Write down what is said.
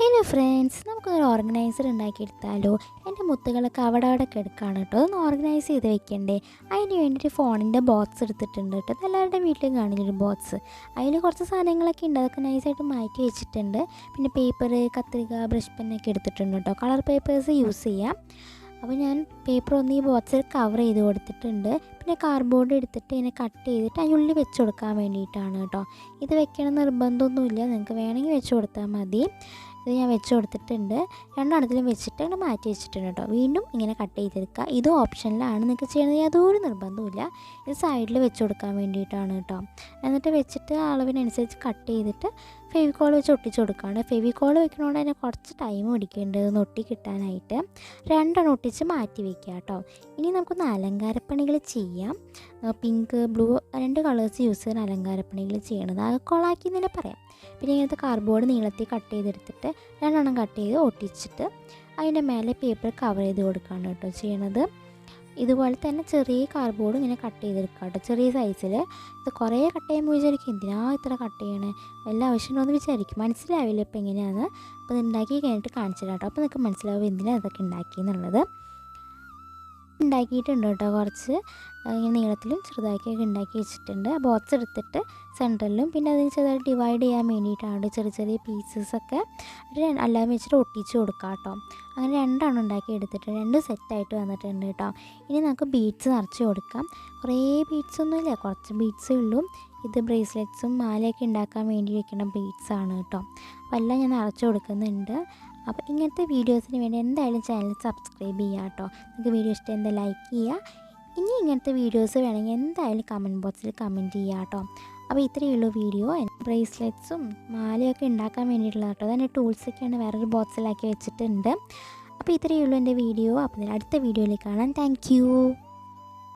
Hello friends, നമുക്കൊരു organiser ഉണ്ടാക്കിയെടുത്താലോ? എൻ്റെ മുത്തുകളൊക്കെ അവിടെ കിടക്കുകയാണ് കേട്ടോ. അതൊന്ന് ഓർഗനൈസ് ചെയ്ത് വെക്കണ്ടേ? അതിന് വേണ്ടിയിട്ട് ഫോണിൻ്റെ ബോക്സ് എടുത്തിട്ടുണ്ട് കേട്ടോ. അത് എല്ലാവരുടെ വീട്ടിലും കാണില്ലൊരു ബോക്സ്. അതിൽ കുറച്ച് സാധനങ്ങളൊക്കെ ഉണ്ട്, അതൊക്കെ നൈസായിട്ട് മാറ്റി വെച്ചിട്ടുണ്ട്. പിന്നെ പേപ്പർ, കത്രിക, ബ്രഷ് പെന്നൊക്കെ എടുത്തിട്ടുണ്ട് കേട്ടോ. കളർ പേപ്പേഴ്സ് യൂസ് ചെയ്യാം. അപ്പോൾ ഞാൻ പേപ്പർ ഒന്ന് ഈ ബോക്സിൽ കവർ ചെയ്ത് കൊടുത്തിട്ടുണ്ട്. പിന്നെ കാർഡ്ബോർഡ് എടുത്തിട്ട് ഇതിനെ കട്ട് ചെയ്തിട്ട് അതിനുള്ളിൽ വെച്ച് കൊടുക്കാൻ വേണ്ടിയിട്ടാണ് കേട്ടോ. ഇത് വെക്കണം നിർബന്ധമൊന്നുമില്ല, നിങ്ങൾക്ക് വേണമെങ്കിൽ വെച്ച് കൊടുത്താൽ മതി. ഇത് ഞാൻ വെച്ച് കൊടുത്തിട്ടുണ്ട്. രണ്ടെണ്ണത്തിലും വെച്ചിട്ട് അങ്ങനെ മാറ്റി വെച്ചിട്ടുണ്ട് കേട്ടോ. വീണ്ടും ഇങ്ങനെ കട്ട് ചെയ്തെടുക്കുക. ഇത് ഓപ്ഷനിലാണ്, നിങ്ങൾക്ക് ചെയ്യണത് യാതൊരു നിർബന്ധമില്ല. ഇത് സൈഡിൽ വെച്ച് കൊടുക്കാൻ വേണ്ടിയിട്ടാണ് കേട്ടോ. എന്നിട്ട് വെച്ചിട്ട് അളവിനനുസരിച്ച് കട്ട് ചെയ്തിട്ട് ഫെവിക്കോൾ വെച്ച് ഒട്ടിച്ച് കൊടുക്കുകയാണ്. ഫെവിക്കോൾ വെക്കണോണ്ട് തന്നെ കുറച്ച് ടൈം പിടിക്കുന്നുണ്ട് ഇതൊന്ന് ഒട്ടി കിട്ടാനായിട്ട്. രണ്ടെണ്ണം ഒട്ടിച്ച് മാറ്റി വയ്ക്കുക കേട്ടോ. ഇനി നമുക്കൊന്ന് അലങ്കാരപ്പണികൾ ചെയ്യാം. പിങ്ക്, ബ്ലൂ രണ്ട് കളേഴ്സ് യൂസ് ചെയ്യുന്ന അലങ്കാരപ്പണികൾ ചെയ്യണത് അത് കൊളാക്കി എന്ന് തന്നെ പറയാം. പിന്നെ ഇങ്ങനത്തെ കാർഡ്ബോർഡ് നീളത്തിൽ കട്ട് ചെയ്തെടുത്തിട്ട് രണ്ടെണ്ണം കട്ട് ചെയ്ത് ഒട്ടിച്ചിട്ട് അതിൻ്റെ മേലെ പേപ്പർ കവർ ചെയ്ത് കൊടുക്കുകയാണ് കേട്ടോ ചെയ്യണത്. ഇതുപോലെ തന്നെ ചെറിയ കാർഡ്ബോർഡ് ഇങ്ങനെ കട്ട് ചെയ്തെടുക്കുക കേട്ടോ, ചെറിയ സൈസിൽ. ഇത് കുറേ കട്ട് ചെയ്യുമ്പോൾ വിചാരിക്കും എന്തിനാ ഇത്ര കട്ട് ചെയ്യണേ, എല്ലാ ആവശ്യമുണ്ടോയെന്ന് വിചാരിക്കും. മനസ്സിലാവില്ല ഇപ്പോൾ എങ്ങനെയാണ്. അപ്പോൾ ഇത് ഉണ്ടാക്കി കഴിഞ്ഞിട്ട് കാണിച്ചു തരാം കേട്ടോ. അപ്പോൾ നിങ്ങൾക്ക് മനസ്സിലാവും എന്തിനാണ് ഇതൊക്കെ ഉണ്ടാക്കിയെന്നുള്ളത്. ഉണ്ടാക്കിയിട്ടുണ്ട് കേട്ടോ. കുറച്ച് ഇങ്ങനെ നീളത്തിലും ചെറുതാക്കിയൊക്കെ ഉണ്ടാക്കി വെച്ചിട്ടുണ്ട്. ബോക്സ് എടുത്തിട്ട് സെൻറ്ററിലും പിന്നെ അതിന് ചെറുതായിട്ട് ഡിവൈഡ് ചെയ്യാൻ വേണ്ടിയിട്ടാണ് ചെറിയ ചെറിയ പീസസൊക്കെ എല്ലാം വെച്ചിട്ട് ഒട്ടിച്ച് കൊടുക്കുക കേട്ടോ. അങ്ങനെ രണ്ടെണ്ണം ഉണ്ടാക്കി എടുത്തിട്ട് രണ്ട് സെറ്റായിട്ട് വന്നിട്ടുണ്ട് കേട്ടോ. ഇനി നമുക്ക് ബീഡ്സ് നിറച്ച് കൊടുക്കാം. കുറേ ബീഡ്സൊന്നുമില്ല, കുറച്ച് ബീഡ്സേ ഉള്ളൂ. ഇത് ബ്രേസ്ലെറ്റ്സും മാലയൊക്കെ ഉണ്ടാക്കാൻ വേണ്ടി വെക്കുന്ന ബീഡ്സാണ് കേട്ടോ. അപ്പോൾ എല്ലാം ഞാൻ നിറച്ച് കൊടുക്കുന്നുണ്ട്. അപ്പോൾ ഇങ്ങനത്തെ വീഡിയോസിന് വേണ്ടി എന്തായാലും ചാനൽ സബ്സ്ക്രൈബ് ചെയ്യുക കേട്ടോ. നിങ്ങൾക്ക് വീഡിയോ ഇഷ്ടം എന്താ ലൈക്ക് ചെയ്യുക. ഇനി ഇങ്ങനത്തെ വീഡിയോസ് വേണമെങ്കിൽ എന്തായാലും കമൻറ്റ് ബോക്സിൽ കമൻറ്റ് ചെയ്യുക കേട്ടോ. അപ്പോൾ ഇത്രയേ ഉള്ളൂ വീഡിയോ. ബ്രേസ്ലെറ്റ്സും മാലയൊക്കെ ഉണ്ടാക്കാൻ വേണ്ടിയിട്ടുള്ള കേട്ടോ. അതിൻ്റെ ടൂൾസൊക്കെയാണ് വേറൊരു ബോക്സിലാക്കി വെച്ചിട്ടുണ്ട്. അപ്പോൾ ഇത്രയേ ഉള്ളൂ എൻ്റെ വീഡിയോ. അപ്പോൾ അടുത്ത വീഡിയോയിൽ കാണാം. താങ്ക്